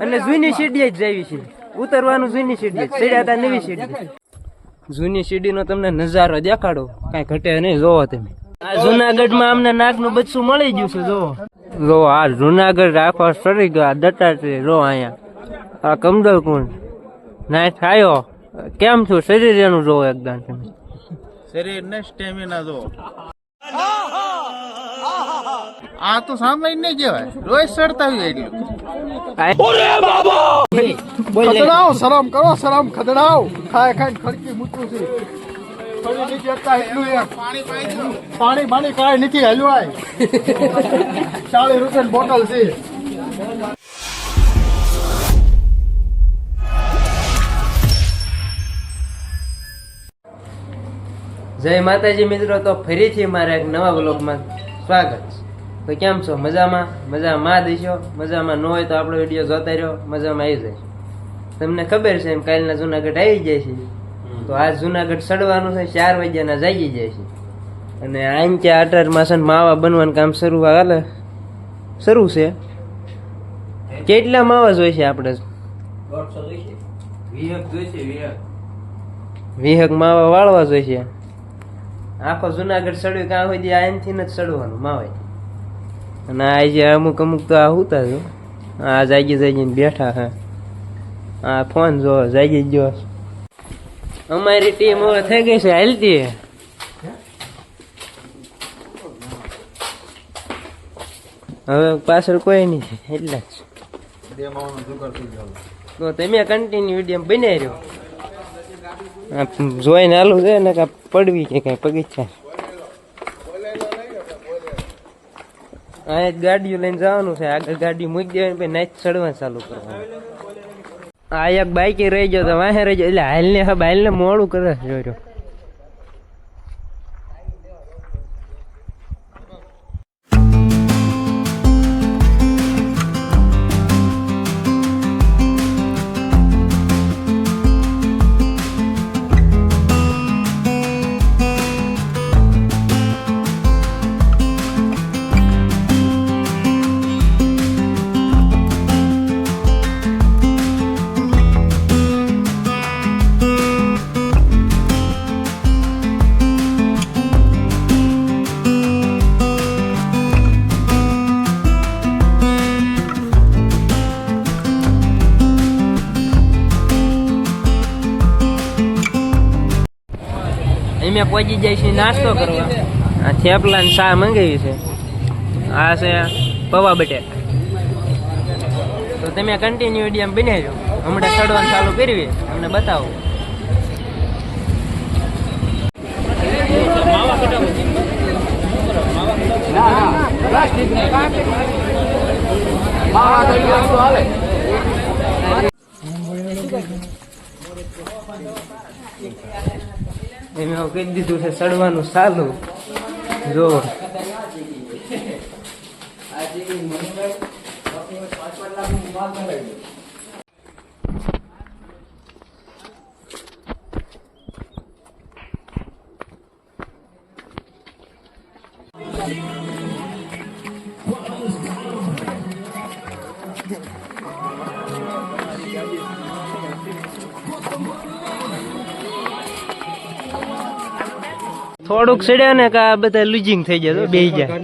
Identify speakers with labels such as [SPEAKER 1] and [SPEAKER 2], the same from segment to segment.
[SPEAKER 1] અને જૂની સીડી જ જાવી છે, ઉતરવાનું જૂની સીડી ચડ્યા હતા નવી સીડી. જૂની સીડીનો તમને નજારો દેખાડો, કાંઈ ઘટે નહીં. જોવો તમે આ જુનાગઢમાં અમને નાગનું બચ્ચું મળી ગયું છે. જોવો જો આ જુનાગઢ આખો સરી ગયો. દત્તા છે જો અહીંયા આ કમદલકુંડ ના થાયો. કેમ છું શરીર એનું જોવો એકદમ તમે,
[SPEAKER 2] શરીર ને સ્ટેમિના જો. આ તો સાંભળી નહીં કહેવાય, રોજ સડતા હોય એટલું.
[SPEAKER 3] ખદડાવ શરમ કરો, શરમ ખદડાવ. ખાય ખાય ખડકી મૂકવું છે. પાણી પાણી કાંઈ નથી હલવાય. 40 રૂપિયાની બોટલ છે.
[SPEAKER 1] જય માતાજી મિત્રો, તો ફરીથી મારા એક નવા બ્લોગમાં સ્વાગત છે. તો કેમ છો? મજામાં? મજામાં દઈશો. મજામાં ન હોય તો આપણો વિડીયો જોતા રહ્યો, મજામાં આવી જાય. તમને ખબર છે એમ કાલના જુનાગઢ આવી જાય છે. તો આ જુનાગઢ ચડવાનું છે, 4 વાગ્યાના જાગી જાય છે. અને આમ કે 18 માસ માવા બનવાનું કામ શરૂ છે. કેટલા માવા જોઈશે આપણે? 20 માવા વાળવા જોઈશે. આખો જુનાગઢ ચડ્યું કાં સુધી અહીંથી જ ચડવાનું માવાય. અને આજે અમુક તો આ હુતા છો, આ જાગીને બેઠા હા. આ ફોન જો જાગી ગયો. અમારી ટીમ હવે થઈ ગઈ છે હાલતી. હવે પાછળ કોઈ નહીં, એટલા જ. તો તમે કન્ટિન્યુ વિડીયો બનાવી રહ્યો. જોઈને હાલું છે ને કાં પડવી કે કાંઈ પગીચા. અહીંયા ગાડીઓ લઈને જવાનું છે. આગળ ગાડી મૂકી દેવાની, પછી નાચ ચડવા ચાલુ કરવાનું. આ એક બાઈકે રહી ગયો તો વાહે રહી ગયો, એટલે હાલને મોડું કરે જોયો. અમે પહોંચી જાય છે નાસ્તો કરવા. આ થેપલા ને ચા મંગાવી છે. આ છે પૌવા બટેટા. તો તમે કન્ટિન્યુ વિડીયો બનાવજો. હમણાં ચડવાનું ચાલુ કરવી, અમને બતાવો. એમ કહી દીધું છે ચડવાનું ચાલુ. જો થોડુંક ચડ્યા ને કા બધા લુઝિંગ થઈ જાય, બે જાય.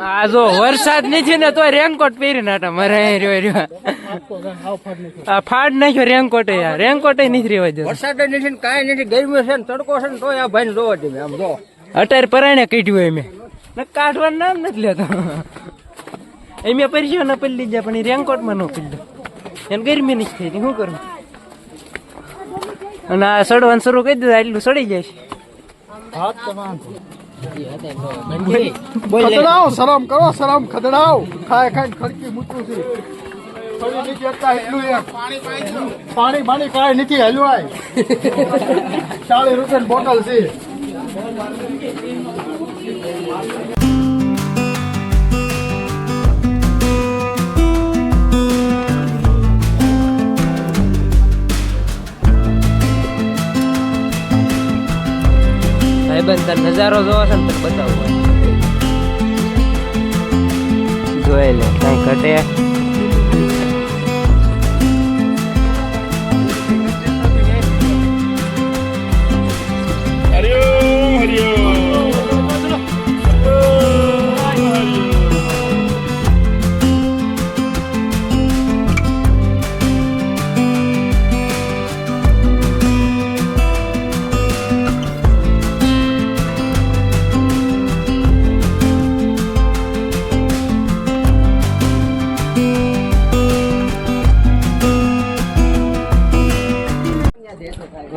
[SPEAKER 1] આ જો વરસાદ નથી ને તો રેનકોટ પહેરીને આટા મારે ફાડ નાખ્યો રેનકોટ. યાર રેનકોટ નથી રેવા દે.
[SPEAKER 3] વરસાદ નથી ને કાંઈ નથી, ગરમી છે ને તડકો છે ને, તો આ ભાઈ જોવો તમે આમ જો.
[SPEAKER 1] અત્યારે પરાણે કાઢ્યું એમ કાઢવાનું નામ નથી લેતો. એમ પરિચય ના પડી લીધા, પણ એ રેનકોટમાં ન પડી. એને ગરમી નથી થઈ, શું કરું? અને આ ચડવાનું શરૂ કરી દીધું, એટલું ચડી જાય છે.
[SPEAKER 3] ખદડાવ શરમ કરો, શરમ ખદડાવ. ખાય ખાય ખડકી મૂકવું છે. પાણી પાણી કાંઈ નથી હલવાય. 40 રૂપિયાની બોટલ છે.
[SPEAKER 1] ભાઈબંધ તાર નજારો જોવો છે ને તો બતાવું જોઈ લે કઈ ઘટે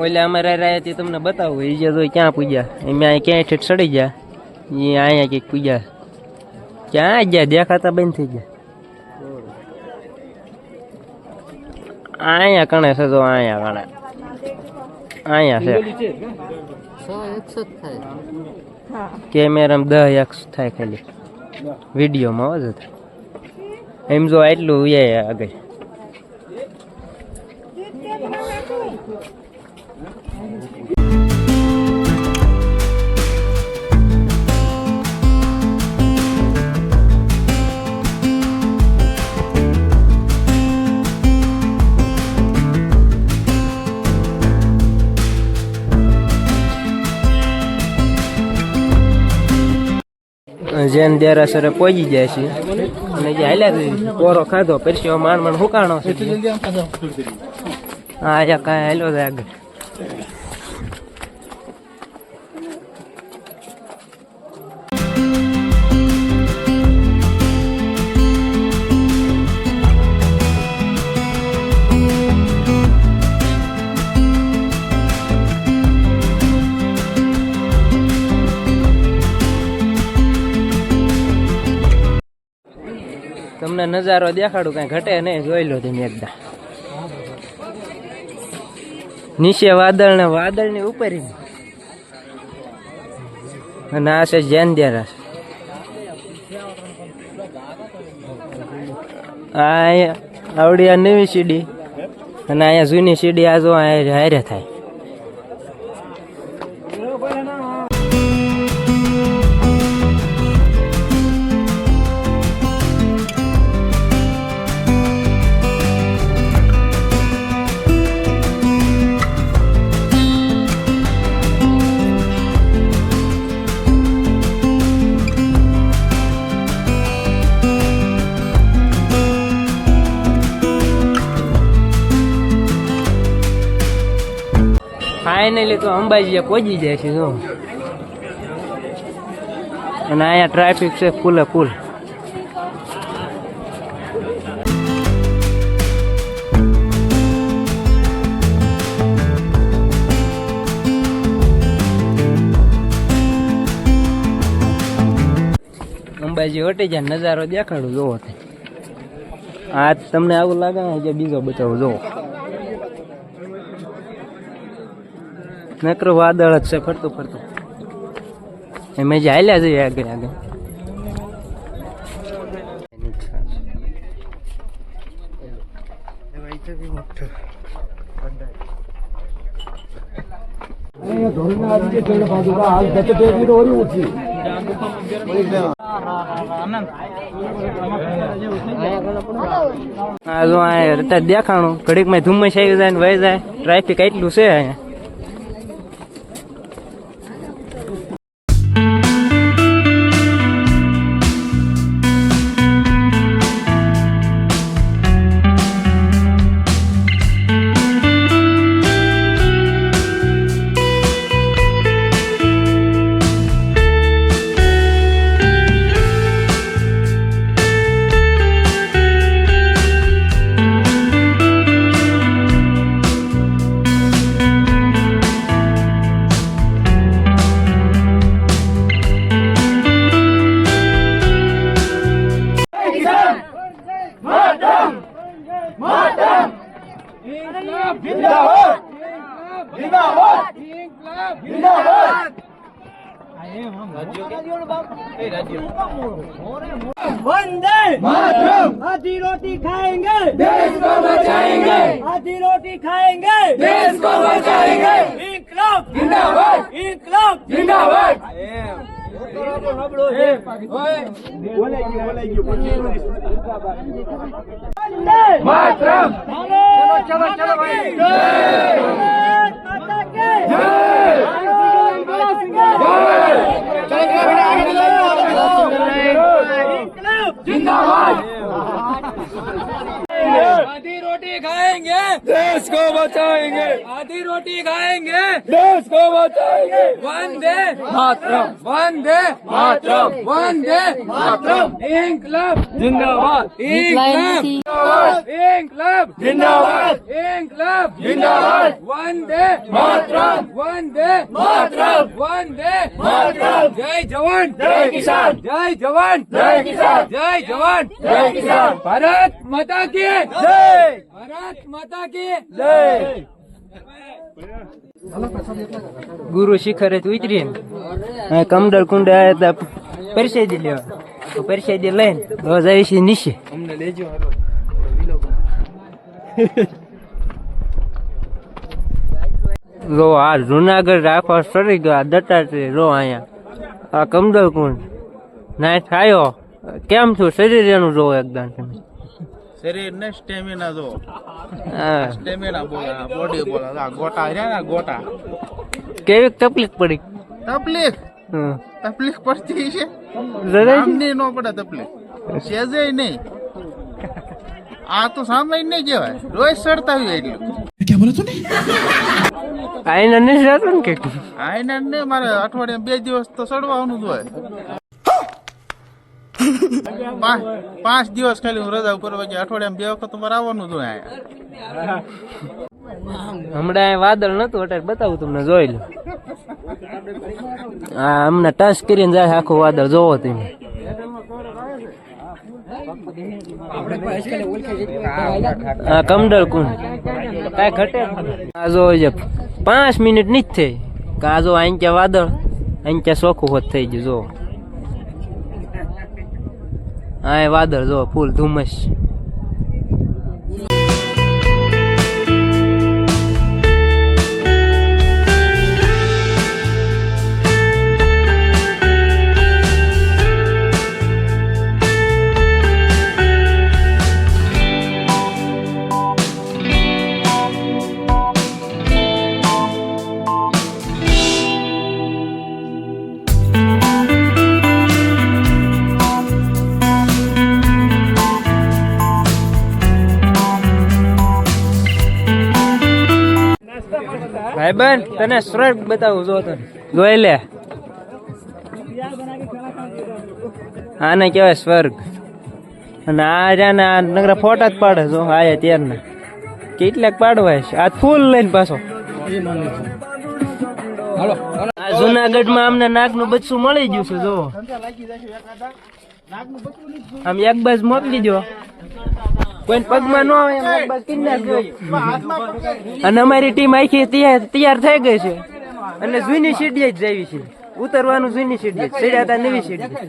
[SPEAKER 1] ઓલે અમારે રાયથી તમને બતાવું એ જે તો ક્યાં પૂજ્યા એમ અહીં ક્યાંય ઠેઠ સડી ગયા એ અહીંયા કંઈક પૂજ્યા ક્યાં ગયા દેખાતા બંધ થઈ ગયા અહીંયા કણે છે તો અહીંયા કણે અહીંયા છે કેમેરામાં 10 થાય ખાલી વિડીયોમાં આવે છે એમ જો આટલું એ આગળ જેન દેરાસરે પહોંચી જાય છે અને જે હાલ્યા કોરો ખાધો પછી માંડ માંડ હુકાણો છે હા અહીંયા કાંઈ હાલ્યો છે આગળ તમને નજારો દેખાડું કઈ ઘટે નહીં જોઈ લો તમે એકદમ નીચે વાદળ ને વાદળ ની ઉપર અને આ છે જૈન દેરાસ આ આવડી આ નવી સીડી અને અહીંયા જૂની સીડી આ જો હારે થાય ફાઇનલી તો અંબાજી પહોંચી જાય છે જો અને અહીંયા ટ્રાફિક છે ફૂલે ફૂલ અંબાજી વટી જાય નજારો દેખાડું જોવો આ તમને આવું લાગે ને જે બીજો બતાવો જોવો નકરું વાદળ જ છે ફરતું ફરતું એમ જે હાલ્યા જઈએ આગળ આગળ હા જો આ દેખાણું ઘડીક માં ધુમ્મસ આવી જાય ને વહી જાય ટ્રાફિક એટલું છે અહીંયા
[SPEAKER 4] वंदे मातरम। आधी रोटी खाएंगे देश को बचाएंगे। आधी रोटी खाएंगे देश को बचाएंगे। इंकलाब जिंदाबाद। ઇન્કલાબ જિંદાબાદ માતરમ ચલો ચલો ભાઈ ભારત માતા કે જય ઇન્કલાબ जिंदाबाद आधी रोटी खाएंगे देश को बचाएंगे आधी रोटी खाएंगे देश को बचाएंगे वंदे मातरम वंदे मातरम वंदे मातरम इनकलाब जिंदाबाद इनकलाब इनकलाब जिंदाबाद इनकलाब जिंदाबाद वंदे मातरम वंदे मातरम जय जवान जय किसान जय जवान जय किसान जय जवान जय किसान भारत माता की जय भारत माता की जय
[SPEAKER 1] ગુરુ શિખરે ઉતરી ને કમડલ કુંડે આવ્યા હતા પરસેદી લેવા તો પરસેદી લઈને રોજ આવી છે નીચે અમને લેજો રો આ જુનાગઢ રાખવા સરી ગયા દત્તાત્રેય રો અહીંયા આ કમડલ કુંડ ના થાયો કેમ છું શરીર એનું જોવો એકદમ તમે
[SPEAKER 2] શરીર ને સ્ટેમિના જો
[SPEAKER 1] હા
[SPEAKER 2] સ્ટેમિના બોલા બોડી બોલા આ ગોટા રહ્યા ને ગોટા
[SPEAKER 1] કેવી તકલીફ પડી
[SPEAKER 2] તકલીફ
[SPEAKER 1] હમ
[SPEAKER 2] તકલીફ પડતી છે
[SPEAKER 1] જરાય
[SPEAKER 2] આમની નો પડે તકલીફ સેજે નહીં આ તો સામાન્ય નહીં કહેવાય રોજ સડતા હોય એટલું
[SPEAKER 1] આઈને નથી જતું ને કે
[SPEAKER 2] આઈને ને મારે અઠવાડિયામાં 2 દિવસ તો સડવાનું જ હોય 5 દિવસ ખાલી હું રજા ઉપર વાગે અઠવાડિયામાં 2 વખત મારે આવવાનું જ હોય
[SPEAKER 1] હમણાં વાદળ નતું એટલે બતાવું તમને જોઈ લો હા હમણાં ટચ કરીને જાય આખું વાદળ જોવો તમે હા કમડલ કુંડ કાંઈ ઘટે આ જો 5 મિનિટ ની જ થઈ કે આ જો અહીંયા વાદળ અહીંયા ચોખ્ખું હોત થઈ ગયું જો હા એ વાદળ જો ફૂલ ધુમ્મસ ભાઈબંધ તને સ્વર્ગ બતાવું જો તને જોઈ લે આને કહેવાય સ્વર્ગ અને આ જાને આ નગરા ફોટા જ પાડે જો આયા ત્યારના કેટલાક પાડવાય છે આ ફૂલ લઈને પાછો આ જુનાગઢમાં અમને નાગનું બચ્ચું મળી ગયું છે જો આમ એક બાજુ મોકલી દો કોઈ પગમાં ન આવે એમ એક બાજુ કરી નાખજો અને અમારી ટીમ આખી તૈયાર થઈ ગઈ છે અને જૂની સીડી જ જાવી છે ઉતરવાનું જૂની સીડી ચડ્યા હતા નવી સીડી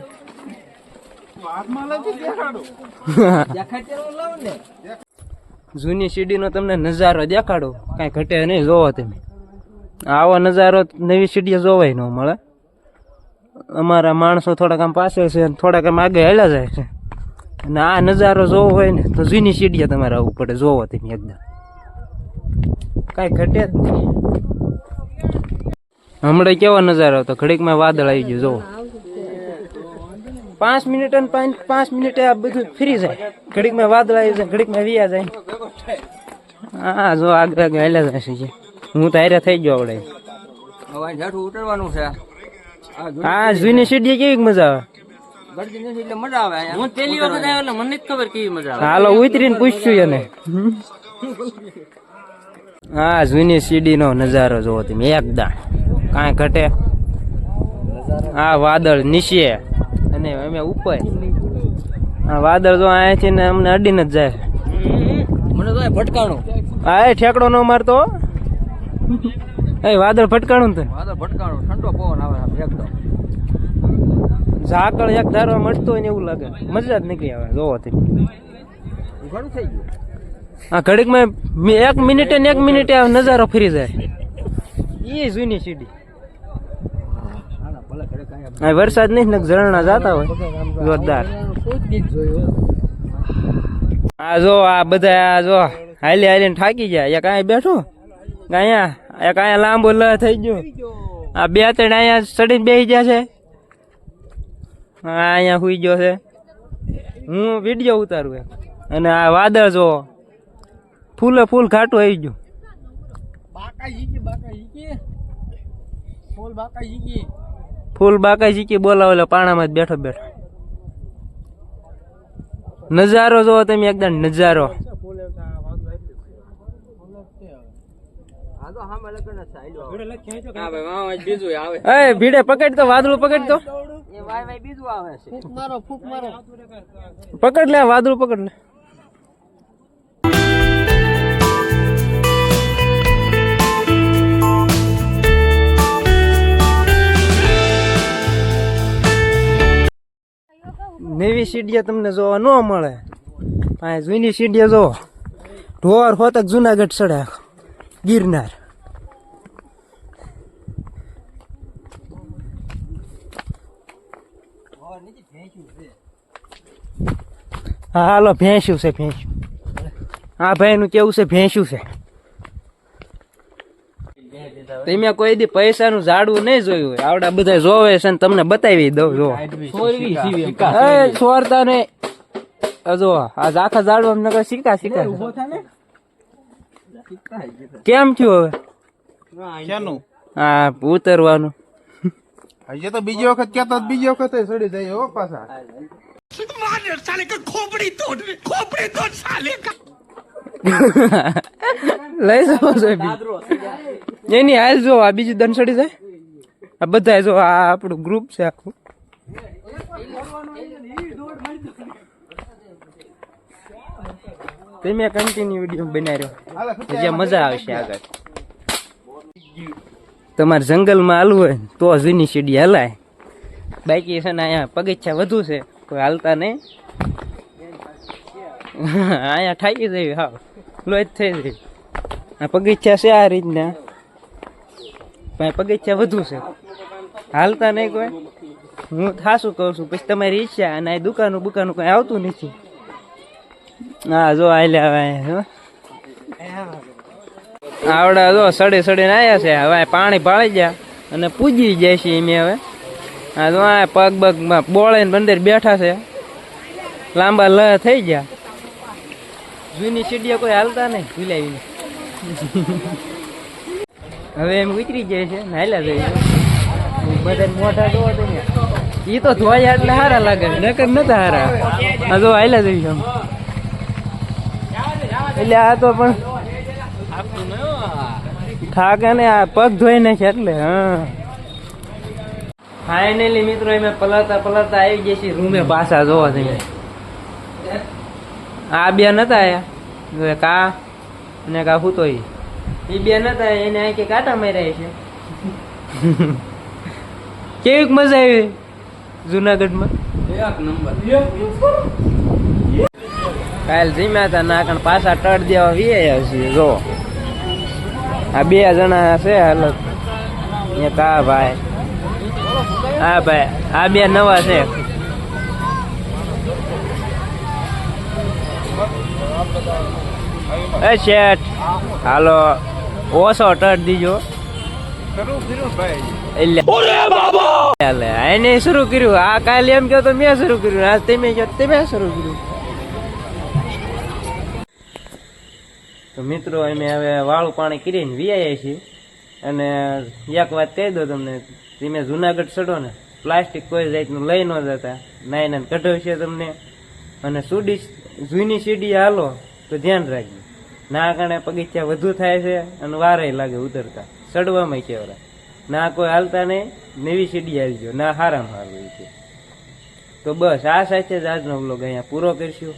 [SPEAKER 1] જૂની સીડીનો તમને નજારો દેખાડો કાંઈ ઘટે નહીં જોવો તમે આવો નજારો નવી સીડીએ જોવાય ન મળે અમારા માણસો થોડાક આમ પાછળ છે થોડાક આમ આગળ હેલા જાય છે અને આ નજારો જોવો હોય ને તો જૂની સીડીએ તમારે આવવું પડે જોવો તમે એકદમ કાંઈ ઘટે જ નહીં હમણાં કેવો નજારો હતો ઘડીકમાં વાદળ આવી ગયું જોવો 5 મિનિટ અને 5 મિનિટે આ બધું ફ્રી જાય ઘડીકમાં વાદળ આવી જાય ઘડીકમાં વિયા જાય હા જો આગળ આગળ હેલા જાય છે હું તો હારે થઈ ગયો આવડે
[SPEAKER 4] ઉતરવાનું છે
[SPEAKER 1] હા જૂની સીડી કેવી મજા આવે
[SPEAKER 4] એટલે મજા આવે હું પહેલી વખત આવ્યો એટલે મને જ ખબર કેવી મજા આવે
[SPEAKER 1] હાલો ઉતરીને પૂછશું એને હા જૂની સીડી નો નજારો જોવો તમે એકદમ કાંઈ ઘટે હા વાદળ નીચે અને અમે ઉપર હા વાદળ જો અહીંથી ને અમને અડીને જ જાય
[SPEAKER 4] મને તો ભટકાણું
[SPEAKER 1] હા એ ઠેકડો નો મારતો એ વાદળ ભટકાણું ને
[SPEAKER 4] વાદળ ભટકાણું ઠંડો પવન આવે એકદમ
[SPEAKER 1] ઝાકળ એક ધારવા મળતો હોય ને એવું લાગે મજા જ નીકળી આવે જોવો તમે
[SPEAKER 4] ઘણું થઈ ગયું
[SPEAKER 1] આ ઘડીકમાં 1 મિનિટે ને 1 મિનિટે આ નજારો ફરી જાય એ જૂની સીડી આ વરસાદ નહીં ને ઝરણા જાતા હોય જોરદાર. આ જો આ બધા જો હાલી હાલીને થાકી ગયા. એક અહીંયા બેઠો અહીંયા, એક અહીંયા લાંબો લ થઈ ગયો. આ બે ત્રણ અહીંયા ચડીને બેસી ગયા છે. આ અહીંયા સુઈ ગયો છે. હું વિડીયો ઉતારું એક. અને આ વાદળ જો ફૂલે ફૂલ ઘાટું આવી ગયું. ફૂલ બાકા શીખી બોલાવેલો પાણામાં જ બેઠો બેઠો. નજારો જોવો તમે એકદમ નજારો. ભીડે પકડ તો વાદળું પકડ તો પકડ લે વાદળું પકડ લે. નવી સીડીયા તમને જોવા ન મળે. આ જૂની સીડીયા જોવો ઢોર હોતક જુનાગઢ ચડે ગિરનાર. હા હાલો ભેંસ્યું છે ભેંસ્યું. આ ભાઈ નું કેવું છે ભેંસ્યું છે. તમે કોઈ દી પૈસા નું ઝાડવું નહીં જોયું હોય. આવડા બધા જોવે છે ને તમને બતાવી દઉં. જો છોડતા ને જો આ આખા ઝાડવા નગર સિક્કા સિક્કા કેમ થયું હવે
[SPEAKER 2] ક્યાંનું
[SPEAKER 1] હા ઉતરવાનું.
[SPEAKER 2] હજી તો બીજી વખત ક્યાં તો બીજી વખત ચડી જાય હો પાછા.
[SPEAKER 1] લઈ જાવ એની હાલ જો આ બીજું દન ચડી જાય. આ બધા જો આ આપણું ગ્રુપ છે આખું. તમે કન્ટિન્યુ વિડીયો બનાવ્યો જે મજા આવશે આગળ. તમારે જંગલમાં હાલવું હોય તો જૂની સીડી હલાય. બાકી છે ને અહીંયા પગથિયા વધુ છે કોઈ હાલતા નહીં. અહીંયા ઠાકી જઈ હા લોહી થઈ જઈ. આ પગથિયા છે આ રીતના પગથિયા વધુ છે હાલતા નહીં કોઈ. હું ખાસું કહું છું પછી તમારી ઈચ્છા. અને આ દુકાનું બુકાનું કઈ આવતું નથી. હા જો હાલ્યા આવડા જો સડી સડીને આવ્યા છે. હવે પાણી પાળી ગયા અને પૂજી જાય છે એમ. હવે હા જો આ પગ બગમાં બોળે બંદર બેઠા છે. લાંબા લ થઈ ગયા. જૂની સીડીઓ કોઈ હાલતા નહીં ભૂલાવીને. હવે એમ ઉતરી જાય છે ને હાલ્યા જાય છે. બધા મોઢા જોવો તો ને એ તો ધોયા એટલે સારા લાગે નકર નતા સારા. હા જો હાલ્યા જઈશું એટલે આ તો પણ થાકે ને આ પગ ધોઈ નાખે એટલે. હા ફાઇનલી મિત્રો અમે પલાતા પલાતા આવી જઈએ છીએ રૂમે પાછા. જોવો તમે આ બે નતા આયા કા અને કા હું તો એ બે નતા એને આ કે કાંટા માર્યા છે. કેવી મજા આવી જુનાગઢમાં એક નંબર. કાલ જીમ્યા હતા નાકણ પાછા ટળ દેવા વીયા છીએ. જો આ બે જણા છે હાલત એક આ ભાઈ હા ભાઈ આ બે નવા છે. એ શેઠ હાલો ઓછો ટળ દીજો. એને શરૂ કર્યું. આ કાલે એમ કહો તો મેં શરૂ કર્યું. આજ તમે કહો તમે શરૂ કર્યું. તો મિત્રો અમે હવે વાળું પાણી કરીને વીઆઈએ છીએ. અને એક વાત કહી દો તમને, તમે જુનાગઢ ચડો ને પ્લાસ્ટિક કોઈ જાતનું લઈ ન જતા. નાઈ કઢો છે તમને. અને જૂની સીડી હાલો તો ધ્યાન રાખજો. ના કારણે પગથિયા વધુ થાય છે અને વારે લાગે ઉતરતા ચડવામાં કેવડા. ના કોઈ હાલતા નહીં. નવી સીડી આવી ગયો ના હારામાં હારવું છે. તો બસ આ સાથે જ આજનો વ્લોગ અહીંયા પૂરો કરીશું.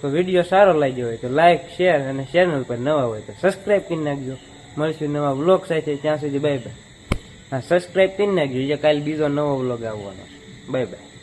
[SPEAKER 1] તો વિડીયો સારો લાગ્યો હોય તો લાઈક શેર અને ચેનલ પર નવા હોય તો સબસ્ક્રાઈબ કરી નાખજો. મળશું નવા વ્લોગ સાથે. ત્યાં સુધી બાય બાય. હા સબસ્ક્રાઈબ કરી નાખજો. જે કાલે બીજો નવો વ્લોગ આવવાનો છે. Bye bye.